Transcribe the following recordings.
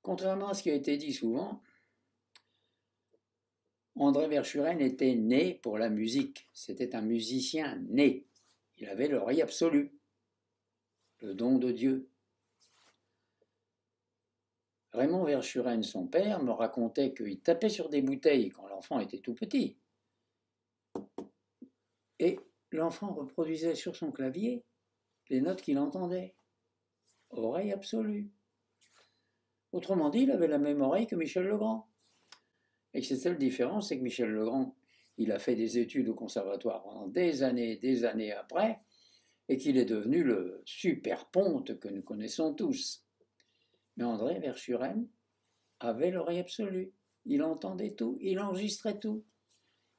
Contrairement à ce qui a été dit souvent, André Verschuren était né pour la musique. C'était un musicien né. Il avait l'oreille absolue, le don de Dieu. Raymond Verschuren, son père, me racontait qu'il tapait sur des bouteilles quand l'enfant était tout petit. Et l'enfant reproduisait sur son clavier les notes qu'il entendait. Oreille absolue. Autrement dit, il avait la même oreille que Michel Legrand. Et que cette seule différence, c'est que Michel Legrand, il a fait des études au conservatoire pendant des années après, et qu'il est devenu le super ponte que nous connaissons tous. Mais André Verschuren avait l'oreille absolue. Il entendait tout, il enregistrait tout.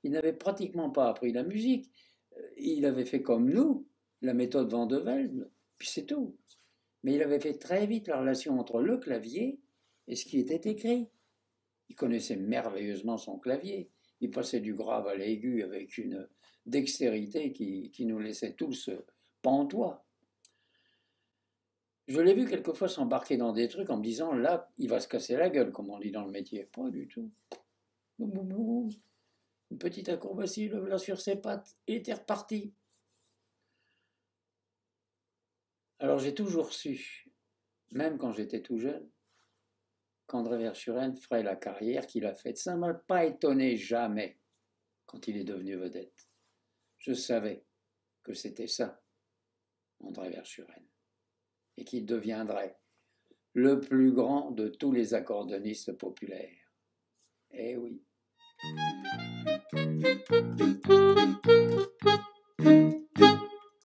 Il n'avait pratiquement pas appris la musique. Il avait fait comme nous, la méthode Van de Velde, puis c'est tout. Mais il avait fait très vite la relation entre le clavier et ce qui était écrit. Il connaissait merveilleusement son clavier. Il passait du grave à l'aigu avec une dextérité qui nous laissait tous pantois. Je l'ai vu quelquefois s'embarquer dans des trucs en me disant, là, il va se casser la gueule, comme on dit dans le métier. Pas du tout. Une petite acrobatie, le voilà sur ses pattes, il était reparti. Alors j'ai toujours su, même quand j'étais tout jeune, qu'André Verschuren ferait la carrière qu'il a faite. Ça ne m'a pas étonné jamais quand il est devenu vedette. Je savais que c'était ça, André Verschuren, et qu'il deviendrait le plus grand de tous les accordéonistes populaires. Eh oui.